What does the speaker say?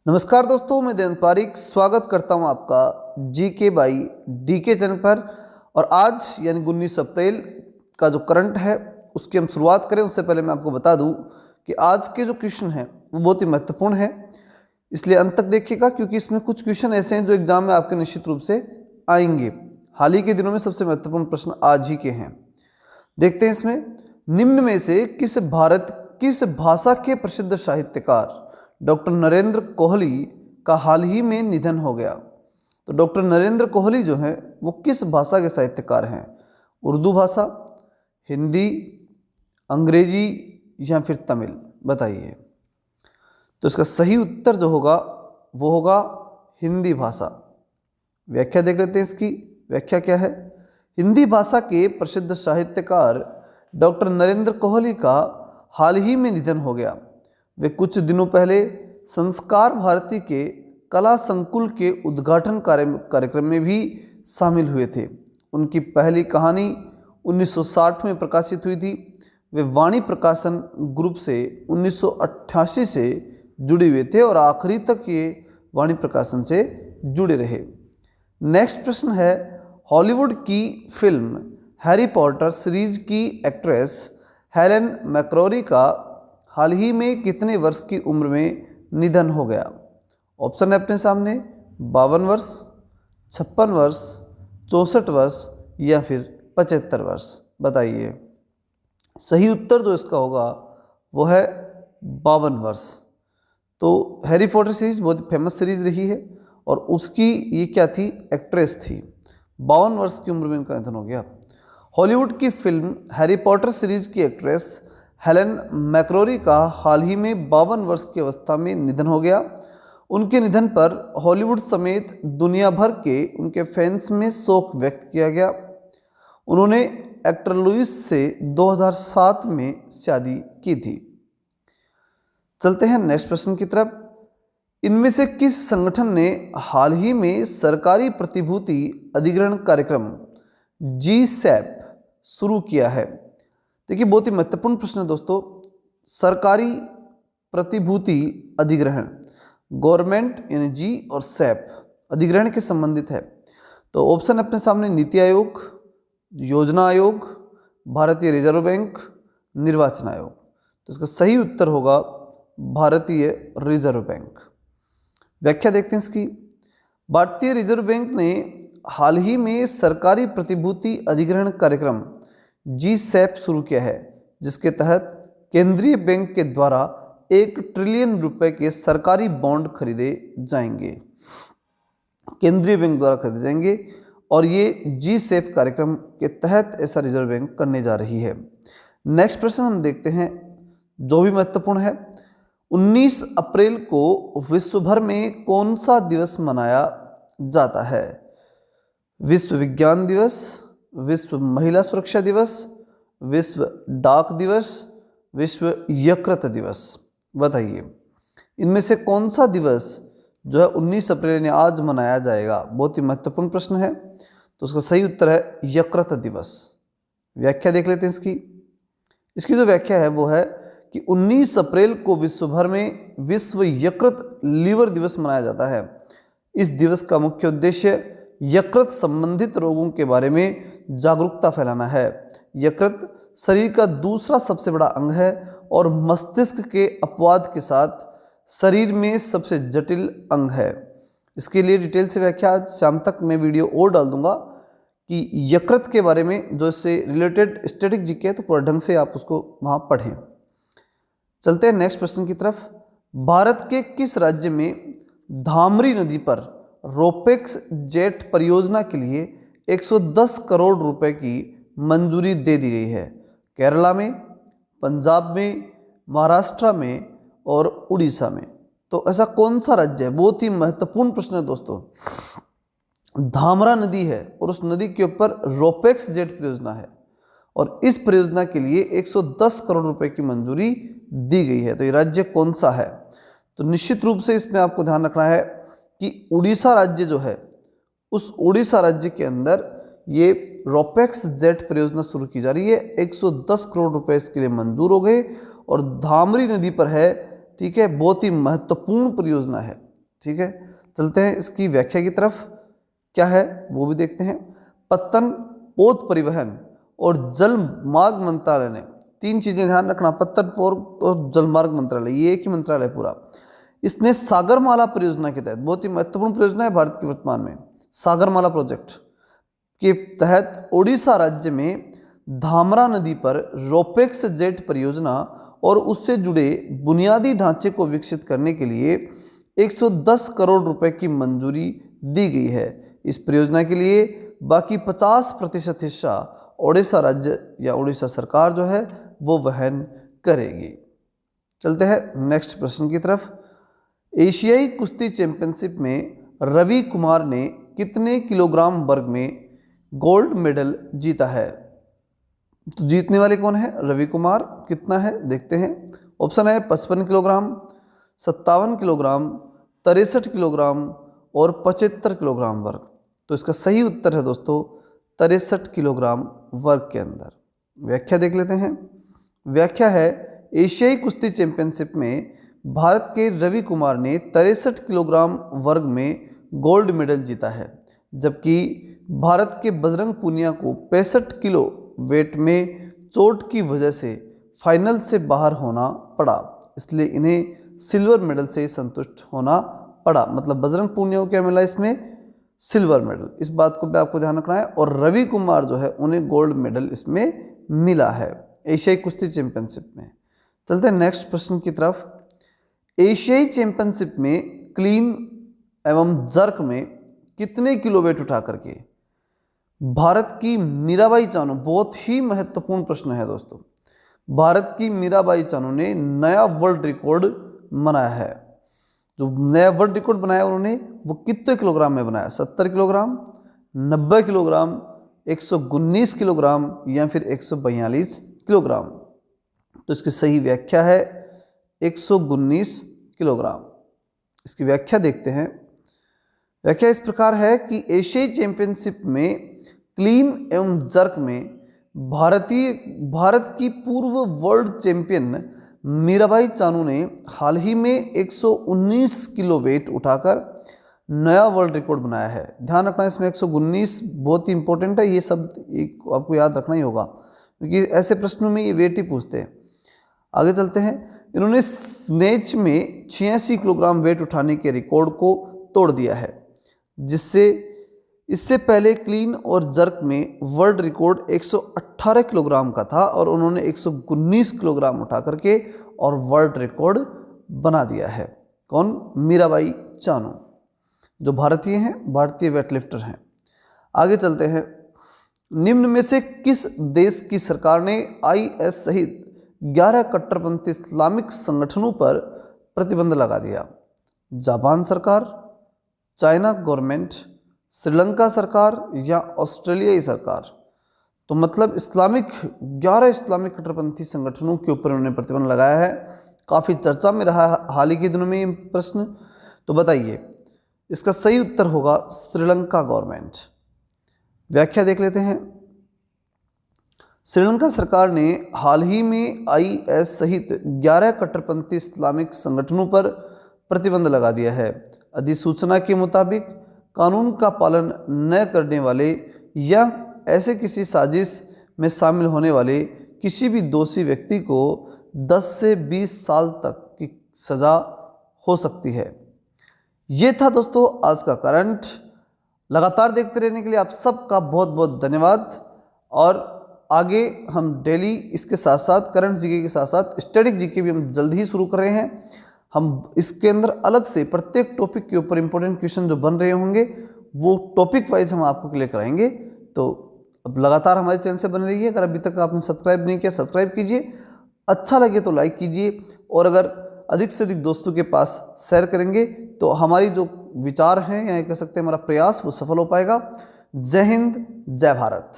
नमस्कार दोस्तों, मैं देवेंद्र पारिक स्वागत करता हूं आपका जीके बाई डीके चैनल पर। और आज यानी 19 अप्रैल का जो करंट है उसकी हम शुरुआत करें उससे पहले मैं आपको बता दूं कि आज के जो क्वेश्चन हैं वो बहुत ही महत्वपूर्ण है, इसलिए अंत तक देखिएगा क्योंकि इसमें कुछ क्वेश्चन ऐसे हैं जो एग्जाम में आपके निश्चित रूप से आएंगे। हाल ही के दिनों में सबसे महत्वपूर्ण प्रश्न आज ही के हैं। देखते हैं इसमें, निम्न में से किस भाषा के प्रसिद्ध साहित्यकार डॉक्टर नरेंद्र कोहली का हाल ही में निधन हो गया। तो डॉक्टर नरेंद्र कोहली जो हैं वो किस भाषा के साहित्यकार हैं? उर्दू भाषा, हिंदी, अंग्रेजी या फिर तमिल? बताइए। तो इसका सही उत्तर जो होगा वो होगा हिंदी भाषा। व्याख्या देख लेते हैं इसकी। व्याख्या क्या है? हिंदी भाषा के प्रसिद्ध साहित्यकार डॉक्टर नरेंद्र कोहली का हाल ही में निधन हो गया। वे कुछ दिनों पहले संस्कार भारती के कला संकुल के उद्घाटन कार्यक्रम में भी शामिल हुए थे। उनकी पहली कहानी 1960 में प्रकाशित हुई थी। वे वाणी प्रकाशन ग्रुप से 1988 से जुड़े हुए थे और आखिरी तक ये वाणी प्रकाशन से जुड़े रहे। नेक्स्ट प्रश्न है, हॉलीवुड की फिल्म हैरी पॉटर सीरीज की एक्ट्रेस हेलेन मैकग्रा का हाल ही में कितने वर्ष की उम्र में निधन हो गया? ऑप्शन है अपने सामने, 52 वर्ष, 56 वर्ष, 64 वर्ष या फिर 75 वर्ष? बताइए। सही उत्तर जो इसका होगा वो है 52 वर्ष। तो हैरी पॉटर सीरीज बहुत फेमस सीरीज रही है और उसकी ये क्या थी? एक्ट्रेस थी। 52 वर्ष की उम्र में इनका निधन हो गया। हॉलीवुड की फिल्म हैरी पॉटर सीरीज की एक्ट्रेस हेलेन मैकग्रा का हाल ही में 52 वर्ष की अवस्था में निधन हो गया। उनके निधन पर हॉलीवुड समेत दुनिया भर के उनके फैंस में शोक व्यक्त किया गया। उन्होंने एक्टर लुइस से 2007 में शादी की थी। चलते हैं नेक्स्ट प्रश्न की तरफ। इनमें से किस संगठन ने हाल ही में सरकारी प्रतिभूति अधिग्रहण कार्यक्रम GSAP शुरू किया है? देखिए, बहुत ही महत्वपूर्ण प्रश्न है दोस्तों। सरकारी प्रतिभूति अधिग्रहण, गवर्नमेंट यानी जी और सैप अधिग्रहण के संबंधित है। तो ऑप्शन अपने सामने, नीति आयोग, योजना आयोग, भारतीय रिजर्व बैंक, निर्वाचन आयोग। तो इसका सही उत्तर होगा भारतीय रिजर्व बैंक। व्याख्या देखते हैं इसकी। भारतीय रिजर्व बैंक ने हाल ही में सरकारी प्रतिभूति अधिग्रहण कार्यक्रम GSAP शुरू किया है, जिसके तहत केंद्रीय बैंक के द्वारा 1 ट्रिलियन रुपए के सरकारी बॉन्ड खरीदे जाएंगे। केंद्रीय बैंक द्वारा खरीदे जाएंगे और ये GSAP कार्यक्रम के तहत ऐसा रिजर्व बैंक करने जा रही है। नेक्स्ट प्रश्न हम देखते हैं जो भी महत्वपूर्ण है। 19 अप्रैल को विश्व भर में कौन सा दिवस मनाया जाता है? विश्व विज्ञान दिवस, विश्व महिला सुरक्षा दिवस, विश्व डाक दिवस, विश्व यकृत दिवस? बताइए। इनमें से कौन सा दिवस जो है 19 अप्रैल ने आज मनाया जाएगा? बहुत ही महत्वपूर्ण प्रश्न है। तो उसका सही उत्तर है यकृत दिवस। व्याख्या देख लेते हैं इसकी जो व्याख्या है वो है कि 19 अप्रैल को विश्व भर में विश्व यकृत लीवर दिवस मनाया जाता है। इस दिवस का मुख्य उद्देश्य यकृत संबंधित रोगों के बारे में जागरूकता फैलाना है। यकृत शरीर का दूसरा सबसे बड़ा अंग है और मस्तिष्क के अपवाद के साथ शरीर में सबसे जटिल अंग है। इसके लिए डिटेल से व्याख्या आज शाम तक मैं वीडियो और डाल दूंगा कि यकृत के बारे में जो इससे रिलेटेड स्टैटिक जीके है, तो पूरा ढंग से आप उसको वहाँ पढ़ें। चलते हैं नेक्स्ट प्रश्न की तरफ। भारत के किस राज्य में धामरी नदी पर रोपेक्स जेट परियोजना के लिए 110 करोड़ रुपए की मंजूरी दे दी गई है? केरला में, पंजाब में, महाराष्ट्र में और उड़ीसा में? तो ऐसा कौन सा राज्य है? बहुत ही महत्वपूर्ण प्रश्न है दोस्तों। धामरा नदी है और उस नदी के ऊपर रोपेक्स जेट परियोजना है और इस परियोजना के लिए 110 करोड़ रुपए की मंजूरी दी गई है। तो ये राज्य कौन सा है? तो निश्चित रूप से इसमें आपको ध्यान रखना है कि उड़ीसा राज्य जो है, उस उड़ीसा राज्य के अंदर ये रोपेक्स जेट परियोजना शुरू की जा रही है। 110 करोड़ रुपए इसके लिए मंजूर हो गए और धामरी नदी पर है। ठीक है, बहुत ही महत्वपूर्ण परियोजना है। ठीक है, चलते हैं इसकी व्याख्या की तरफ, क्या है वो भी देखते हैं। पत्तन, पोत परिवहन और जल मार्ग मंत्रालय ने, तीन चीजें ध्यान रखना, पत्तन, पोत और जल मार्ग मंत्रालय, ये एक ही मंत्रालय पूरा। इसने सागरमाला परियोजना के तहत, बहुत ही महत्वपूर्ण परियोजना है भारत की वर्तमान में, सागरमाला प्रोजेक्ट के तहत ओडिशा राज्य में धामरा नदी पर रोपेक्स जेट परियोजना और उससे जुड़े बुनियादी ढांचे को विकसित करने के लिए 110 करोड़ रुपए की मंजूरी दी गई है। इस परियोजना के लिए बाकी 50% हिस्सा ओडिशा राज्य या ओडिशा सरकार जो है वो वहन करेगी। चलते हैं नेक्स्ट प्रश्न की तरफ। एशियाई कुश्ती चैंपियनशिप में रवि कुमार ने कितने किलोग्राम वर्ग में गोल्ड मेडल जीता है? तो जीतने वाले कौन है? रवि कुमार। कितना है देखते हैं। ऑप्शन है 55 किलोग्राम, 57 किलोग्राम, 63 किलोग्राम और 75 किलोग्राम वर्ग। तो इसका सही उत्तर है दोस्तों 63 किलोग्राम वर्ग के अंदर। व्याख्या देख लेते हैं। व्याख्या है, एशियाई कुश्ती चैंपियनशिप में भारत के रवि कुमार ने 63 किलोग्राम वर्ग में गोल्ड मेडल जीता है, जबकि भारत के बजरंग पूनिया को 65 किलो वेट में चोट की वजह से फाइनल से बाहर होना पड़ा, इसलिए इन्हें सिल्वर मेडल से संतुष्ट होना पड़ा। मतलब बजरंग पूनिया को क्या मिला इसमें? Silver medal. इस बात को भी आपको ध्यान रखना है। और रवि कुमार जो है उन्हें गोल्ड मेडल इसमें मिला है एशियाई कुश्ती चैंपियनशिप में। चलते हैं नेक्स्ट प्रश्न की तरफ। एशियाई चैंपियनशिप में क्लीन एवं जर्क में कितने किलो वेट उठा करके भारत की मीराबाई चानू, बहुत ही महत्वपूर्ण प्रश्न है दोस्तों, भारत की मीराबाई चानू ने नया वर्ल्ड रिकॉर्ड बनाया है। जो नया वर्ल्ड रिकॉर्ड बनाया उन्होंने वो कितने किलोग्राम में बनाया? 70 किलोग्राम, 90 किलोग्राम, 119 किलोग्राम या फिर 142 किलोग्राम। तो इसकी सही व्याख्या है 119 किलोग्राम। इसकी व्याख्या देखते हैं। व्याख्या इस प्रकार है कि एशियाई चैंपियनशिप में क्लीन एवं जर्क में भारत की पूर्व वर्ल्ड चैंपियन मीराबाई चानू ने हाल ही में 119 किलो वेट उठाकर नया वर्ल्ड रिकॉर्ड बनाया है। ध्यान रखना इसमें 119 बहुत ही इंपॉर्टेंट है, ये सब आपको याद रखना ही होगा क्योंकि ऐसे प्रश्नों में ये वेट ही पूछते हैं। आगे चलते हैं। इन्होंने स्नेच में 86 किलोग्राम वेट उठाने के रिकॉर्ड को तोड़ दिया है, जिससे इससे पहले क्लीन और जर्क में वर्ल्ड रिकॉर्ड 118 किलोग्राम का था और उन्होंने 119 किलोग्राम उठा करके और वर्ल्ड रिकॉर्ड बना दिया है। कौन? मीराबाई चानू, जो भारतीय हैं, भारतीय वेटलिफ्टर हैं। आगे चलते हैं। निम्न में से किस देश की सरकार ने IS सहित 11 कट्टरपंथी इस्लामिक संगठनों पर प्रतिबंध लगा दिया? जापान सरकार, चाइना गवर्नमेंट, श्रीलंका सरकार या ऑस्ट्रेलियाई सरकार? तो मतलब 11 इस्लामिक कट्टरपंथी संगठनों के ऊपर उन्होंने प्रतिबंध लगाया है। काफ़ी चर्चा में रहा है हाल ही के दिनों में ये प्रश्न। तो बताइए इसका सही उत्तर होगा श्रीलंका गवर्नमेंट। व्याख्या देख लेते हैं। श्रीलंका सरकार ने हाल ही में IS सहित 11 कट्टरपंथी इस्लामिक संगठनों पर प्रतिबंध लगा दिया है। अधिसूचना के मुताबिक कानून का पालन न करने वाले या ऐसे किसी साजिश में शामिल होने वाले किसी भी दोषी व्यक्ति को 10 से 20 साल तक की सज़ा हो सकती है। ये था दोस्तों आज का करंट। लगातार देखते रहने के लिए आप सबका बहुत बहुत धन्यवाद। और आगे हम डेली इसके साथ साथ करंट जीके के साथ साथ स्टैटिक जीके भी हम जल्द ही शुरू कर रहे हैं। हम इसके अंदर अलग से प्रत्येक टॉपिक के ऊपर इंपॉर्टेंट क्वेश्चन जो बन रहे होंगे वो टॉपिक वाइज हम आपको क्लियर कराएंगे। तो अब लगातार हमारे चैनल से बने रहिए। अगर अभी तक आपने सब्सक्राइब नहीं किया सब्सक्राइब कीजिए, अच्छा लगे तो लाइक कीजिए और अगर अधिक से अधिक दोस्तों के पास शेयर करेंगे तो हमारी जो विचार हैं या कह सकते हैं हमारा प्रयास वो सफल हो पाएगा। जय हिंद, जय भारत।